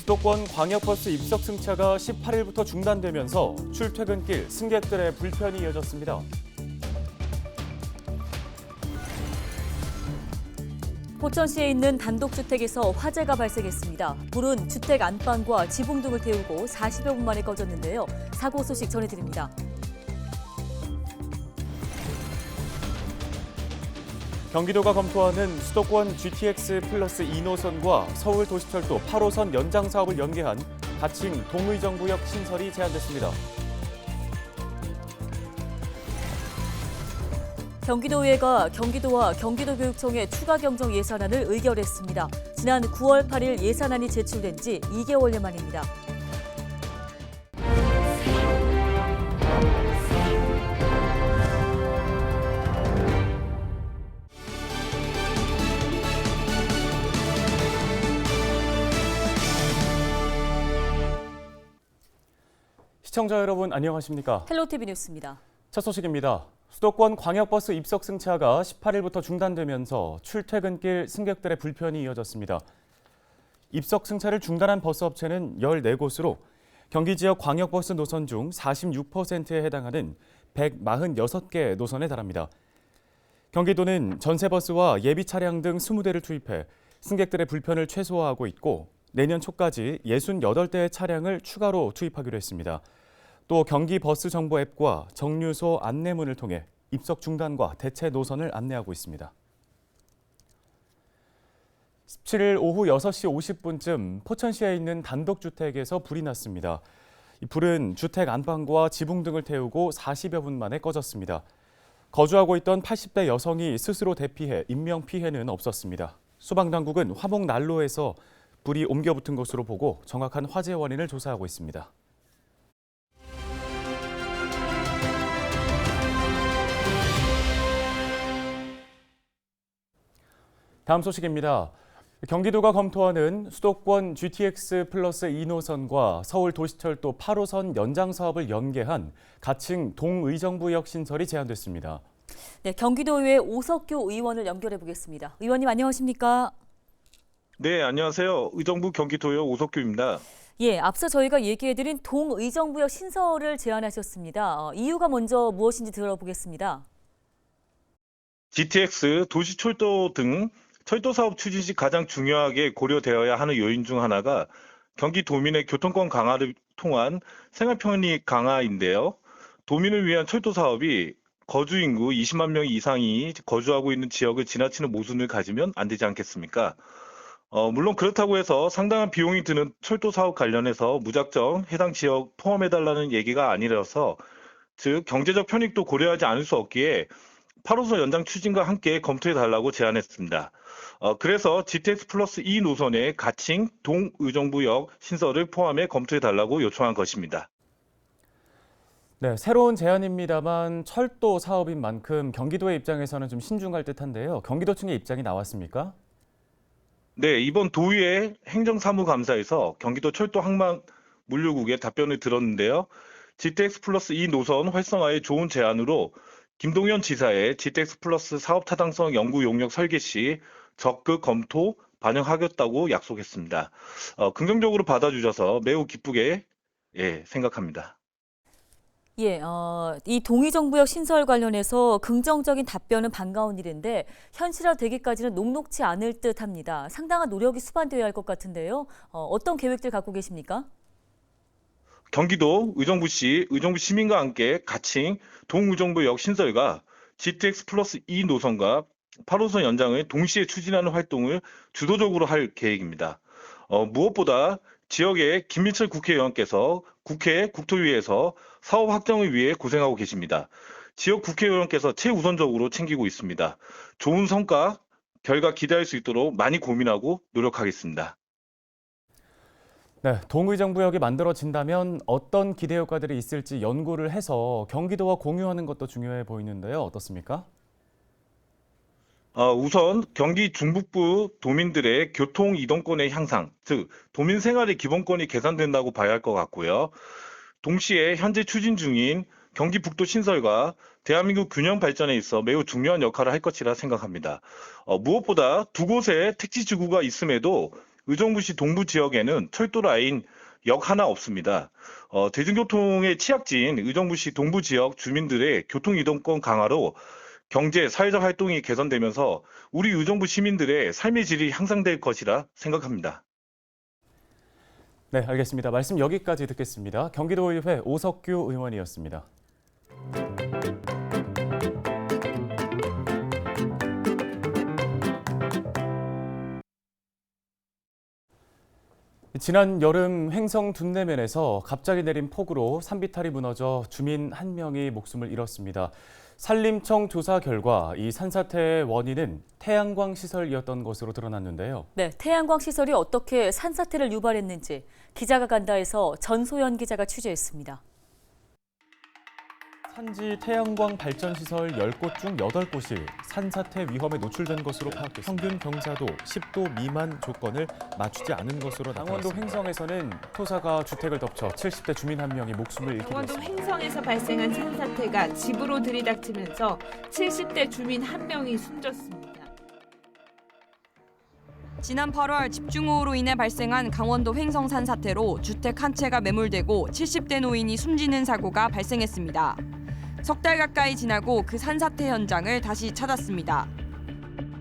수도권 광역버스 입석 승차가 18일부터 중단되면서 출퇴근길 승객들의 불편이 이어졌습니다. 포천시에 있는 단독주택에서 화재가 발생했습니다. 불은 주택 안방과 지붕 등을 태우고 40여 분 만에 꺼졌는데요. 사고 소식 전해드립니다. 경기도가 검토하는 수도권 GTX 플러스 2노선과 서울도시철도 8호선 연장 사업을 연계한 가칭 동의정부역 신설이 제안됐습니다. 경기도의회가 경기도와 경기도교육청의 추가 경정 예산안을 의결했습니다. 지난 9월 8일 예산안이 제출된 지 2개월여 만입니다. 시청자 여러분 안녕하십니까? 헬로티비 뉴스입니다. 첫 소식입니다. 수도권 광역버스 입석 승차가 18일부터 중단되면서 출퇴근길 승객들의 불편이 이어졌습니다. 입석 승차를 중단한 버스 업체는 14곳으로 경기 지역 광역버스 노선 중 46%에 해당하는 146개 노선에 달합니다. 경기도는 전세버스와 예비 차량 등 20대를 투입해 승객들의 불편을 최소화하고 있고 내년 초까지 68대의 차량을 추가로 투입하기로 했습니다. 또 경기 버스 정보 앱과 정류소 안내문을 통해 입석 중단과 대체 노선을 안내하고 있습니다. 17일 오후 6시 50분쯤 포천시에 있는 단독주택에서 불이 났습니다. 이 불은 주택 안방과 지붕 등을 태우고 40여 분 만에 꺼졌습니다. 거주하고 있던 80대 여성이 스스로 대피해 인명피해는 없었습니다. 소방당국은 화목 난로에서 불이 옮겨 붙은 것으로 보고 정확한 화재 원인을 조사하고 있습니다. 다음 소식입니다. 경기도가 검토하는 수도권 GTX 플러스 2노선과 서울도시철도 8호선 연장 사업을 연계한 가칭 동의정부역 신설이 제안됐습니다. 네, 경기도의회 오석규 의원을 연결해 보겠습니다. 의원님 안녕하십니까? 네, 안녕하세요. 의정부 경기도의회 오석규입니다. 예, 앞서 저희가 얘기해드린 동의정부역 신설을 제안하셨습니다. 이유가 먼저 무엇인지 들어보겠습니다. GTX, 도시철도 등 철도 사업 추진 시 가장 중요하게 고려되어야 하는 요인 중 하나가 경기도민의 교통권 강화를 통한 생활편의 강화인데요. 도민을 위한 철도 사업이 거주 인구 20만 명 이상이 거주하고 있는 지역을 지나치는 모순을 가지면 안 되지 않겠습니까? 물론 그렇다고 해서 상당한 비용이 드는 철도 사업 관련해서 무작정 해당 지역 포함해달라는 얘기가 아니라서 즉 경제적 편익도 고려하지 않을 수 없기에 8호선 연장 추진과 함께 검토해달라고 제안했습니다. 그래서 GTX 플러스 2 노선의 가칭 동의정부역 신설을 포함해 검토해달라고 요청한 것입니다. 네, 새로운 제안입니다만 철도 사업인 만큼 경기도의 입장에서는 좀 신중할 듯한데요. 경기도청의 입장이 나왔습니까? 네, 이번 도의회 행정사무감사에서 경기도 철도 항만 물류국의 답변을 들었는데요. GTX 플러스 2 노선 활성화에 좋은 제안으로 김동연 지사의 GTX 플러스 사업 타당성 연구 용역 설계 시 적극 검토 반영하겠다고 약속했습니다. 긍정적으로 받아주셔서 매우 기쁘게 생각합니다. 예, 이 동의정부역 신설 관련해서 긍정적인 답변은 반가운 일인데 현실화되기까지는 녹록지 않을 듯합니다. 상당한 노력이 수반되어야 할 것 같은데요. 어떤 계획들 갖고 계십니까? 경기도 의정부시, 의정부 시민과 함께 가칭 동의정부역 신설과 GTX 플러스 2 노선과 8호선 연장을 동시에 추진하는 활동을 주도적으로 할 계획입니다. 무엇보다 지역의 김민철 국회의원께서 국회 국토위에서 사업 확정을 위해 고생하고 계십니다. 지역 국회의원께서 최우선적으로 챙기고 있습니다. 좋은 성과, 결과 기대할 수 있도록 많이 고민하고 노력하겠습니다. 네, 동의정부역이 만들어진다면 어떤 기대 효과들이 있을지 연구를 해서 경기도와 공유하는 것도 중요해 보이는데요. 어떻습니까? 우선 경기 중북부 도민들의 교통 이동권의 향상, 즉 도민 생활의 기본권이 개선된다고 봐야 할 것 같고요. 동시에 현재 추진 중인 경기 북도 신설과 대한민국 균형 발전에 있어 매우 중요한 역할을 할 것이라 생각합니다. 무엇보다 두 곳에 택지지구가 있음에도 의정부시 동부 지역에는 철도 라인 역 하나 없습니다. 대중교통의 취약지인 의정부시 동부 지역 주민들의 교통 이동권 강화로 경제, 사회적 활동이 개선되면서 우리 의정부 시민들의 삶의 질이 향상될 것이라 생각합니다. 네, 알겠습니다. 말씀 여기까지 듣겠습니다. 경기도의회 오석규 의원이었습니다. 지난 여름 횡성 둔내면에서 갑자기 내린 폭우로 산비탈이 무너져 주민 1명이 목숨을 잃었습니다. 산림청 조사 결과 이 산사태의 원인은 태양광 시설이었던 것으로 드러났는데요. 네, 태양광 시설이 어떻게 산사태를 유발했는지 기자가 간다에서 전소연 기자가 취재했습니다. 산지 태양광 발전 시설 10곳 중 8곳이 산사태 위험에 노출된 것으로 파악됐습니다. 평균 경사도 10도 미만 조건을 맞추지 않은 것으로 나타났습니다. 강원도 횡성에서는 토사가 주택을 덮쳐 70대 주민 1명이 목숨을 잃게 강원도 됐습니다. 횡성에서 발생한 산사태가 집으로 들이닥치면서 70대 주민 1명이 숨졌습니다. 지난 8월 집중호우로 인해 발생한 강원도 횡성 산사태로 주택 한 채가 매몰되고 70대 노인이 숨지는 사고가 발생했습니다. 석 달 가까이 지나고 그 산사태 현장을 다시 찾았습니다.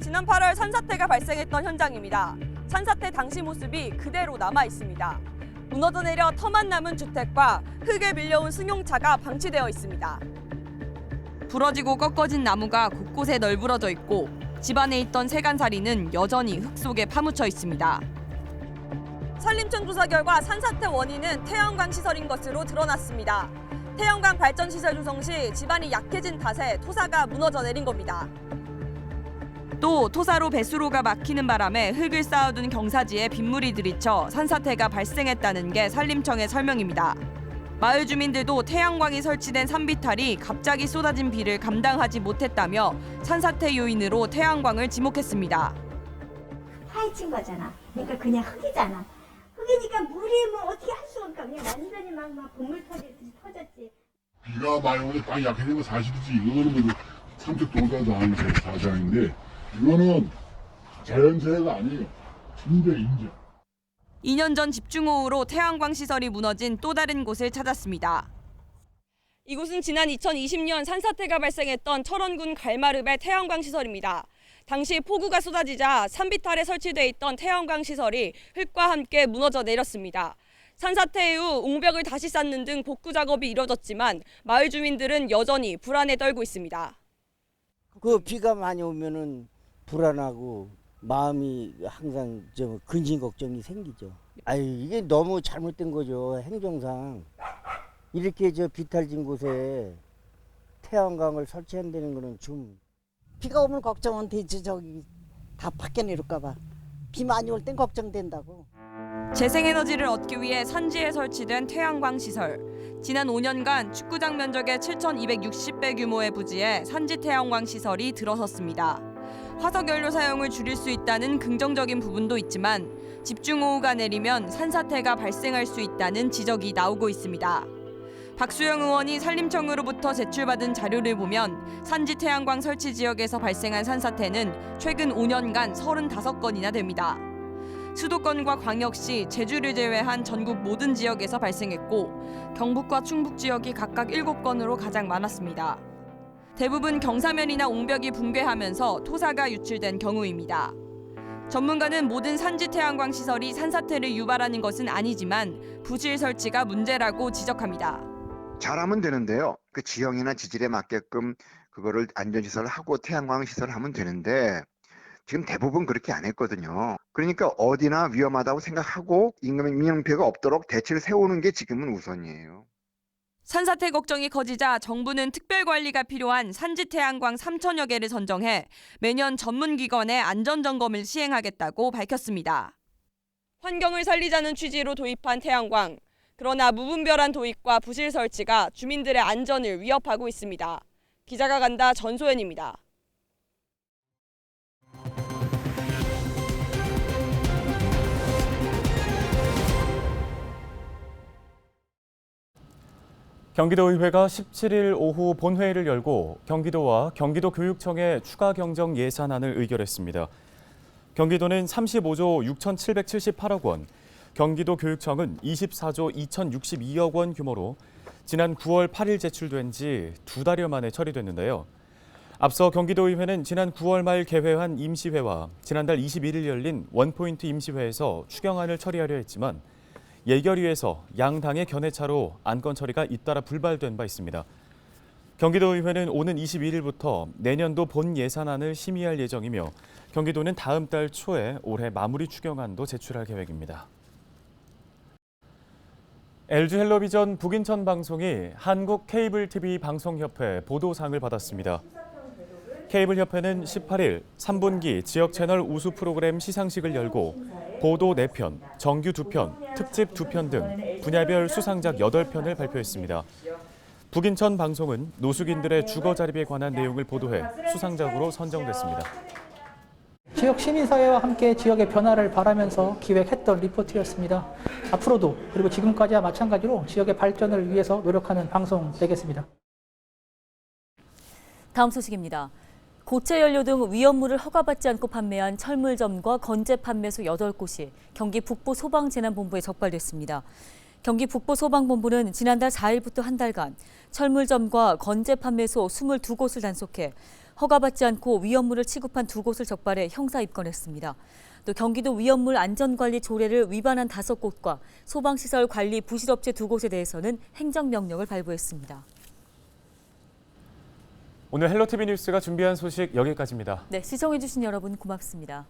지난 8월 산사태가 발생했던 현장입니다. 산사태 당시 모습이 그대로 남아 있습니다. 무너져 내려 터만 남은 주택과 흙에 밀려온 승용차가 방치되어 있습니다. 부러지고 꺾어진 나무가 곳곳에 널브러져 있고 집안에 있던 세간살이는 여전히 흙 속에 파묻혀 있습니다. 산림청 조사 결과 산사태 원인은 태양광 시설인 것으로 드러났습니다. 태양광 발전 시설 조성 시 집안이 약해진 탓에 토사가 무너져 내린 겁니다. 또 토사로 배수로가 막히는 바람에 흙을 쌓아둔 경사지에 빗물이 들이쳐 산사태가 발생했다는 게 산림청의 설명입니다. 마을 주민들도 태양광이 설치된 산비탈이 갑자기 쏟아진 비를 감당하지 못했다며 산사태 요인으로 태양광을 지목했습니다. 파헤친 거잖아. 그러니까 그냥 흙이잖아. 흙이니까 물이 뭐 어떻게 할 수가 없까. 그냥 완전히 막 본물 터지듯이 터졌지. 비가 많이 오면 땅이 약해진 건 사실이지. 이거는 뭐 삼척 도사도 아닌 사장인데 이거는 자연재해가 아니에요. 인정. 2년 전 집중호우로 태양광 시설이 무너진 또 다른 곳을 찾았습니다. 이곳은 지난 2020년 산사태가 발생했던 철원군 갈마릅의 태양광 시설입니다. 당시 폭우가 쏟아지자 산비탈에 설치돼 있던 태양광 시설이 흙과 함께 무너져 내렸습니다. 산사태 이후 옹벽을 다시 쌓는 등 복구 작업이 이뤄졌지만 마을 주민들은 여전히 불안에 떨고 있습니다. 그 비가 많이 오면은 불안하고 마음이 항상 좀 근심 걱정이 생기죠. 아유, 이게 너무 잘못된 거죠. 행정상 이렇게 비탈진 곳에 태양광을 설치한다는 거는 좀 비가 오면 걱정은 되지. 저기 다 밖에 내릴까 봐. 비 많이 올 땐 걱정된다고. 재생에너지를 얻기 위해 산지에 설치된 태양광 시설. 지난 5년간 축구장 면적의 7,260배 규모의 부지에 산지 태양광 시설이 들어섰습니다. 화석연료 사용을 줄일 수 있다는 긍정적인 부분도 있지만 집중호우가 내리면 산사태가 발생할 수 있다는 지적이 나오고 있습니다. 박수영 의원이 산림청으로부터 제출받은 자료를 보면 산지 태양광 설치 지역에서 발생한 산사태는 최근 5년간 35건이나 됩니다. 수도권과 광역시, 제주를 제외한 전국 모든 지역에서 발생했고 경북과 충북 지역이 각각 7건으로 가장 많았습니다. 대부분 경사면이나 옹벽이 붕괴하면서 토사가 유출된 경우입니다. 전문가는 모든 산지 태양광 시설이 산사태를 유발하는 것은 아니지만 부실 설치가 문제라고 지적합니다. 잘하면 되는데요. 그 지형이나 지질에 맞게끔 그거를 안전시설을 하고 태양광 시설을 하면 되는데 지금 대부분 그렇게 안 했거든요. 그러니까 어디나 위험하다고 생각하고 인명피해가 없도록 대책을 세우는 게 지금은 우선이에요. 산사태 걱정이 커지자 정부는 특별관리가 필요한 산지 태양광 3천여 개를 선정해 매년 전문기관의 안전점검을 시행하겠다고 밝혔습니다. 환경을 살리자는 취지로 도입한 태양광. 그러나 무분별한 도입과 부실 설치가 주민들의 안전을 위협하고 있습니다. 기자가 간다 전소연입니다. 경기도의회가 17일 오후 본회의를 열고 경기도와 경기도교육청의 추가 경정 예산안을 의결했습니다. 경기도는 35조 6,778억 원, 경기도 교육청은 24조 2,062억 원 규모로 지난 9월 8일 제출된 지 2달여 만에 처리됐는데요. 앞서 경기도의회는 지난 9월 말 개회한 임시회와 지난달 21일 열린 원포인트 임시회에서 추경안을 처리하려 했지만 예결위에서 양당의 견해차로 안건 처리가 잇따라 불발된 바 있습니다. 경기도의회는 오는 21일부터 내년도 본 예산안을 심의할 예정이며 경기도는 다음 달 초에 올해 마무리 추경안도 제출할 계획입니다. LG 헬로비전 북인천 방송이 한국 케이블 TV 방송협회 보도상을 받았습니다. 케이블협회는 18일 3분기 지역 채널 우수 프로그램 시상식을 열고 보도 4편, 정규 2편, 특집 2편 등 분야별 수상작 8편을 발표했습니다. 북인천 방송은 노숙인들의 주거 자립에 관한 내용을 보도해 수상작으로 선정됐습니다. 지역 시민사회와 함께 지역의 변화를 바라면서 기획했던 리포트였습니다. 앞으로도 그리고 지금까지와 마찬가지로 지역의 발전을 위해서 노력하는 방송 되겠습니다. 다음 소식입니다. 고체 연료 등 위험물을 허가받지 않고 판매한 철물점과 건재 판매소 8곳이 경기 북부소방재난본부에 적발됐습니다. 경기 북부소방본부는 지난달 4일부터 한 달간 철물점과 건재 판매소 22곳을 단속해 허가받지 않고 위험물을 취급한 2곳을 적발해 형사 입건했습니다. 또 경기도 위험물 안전관리 조례를 위반한 5곳과 소방시설 관리 부실업체 2곳에 대해서는 행정명령을 발부했습니다. 오늘 헬로티비 뉴스가 준비한 소식 여기까지입니다. 네, 시청해주신 여러분 고맙습니다.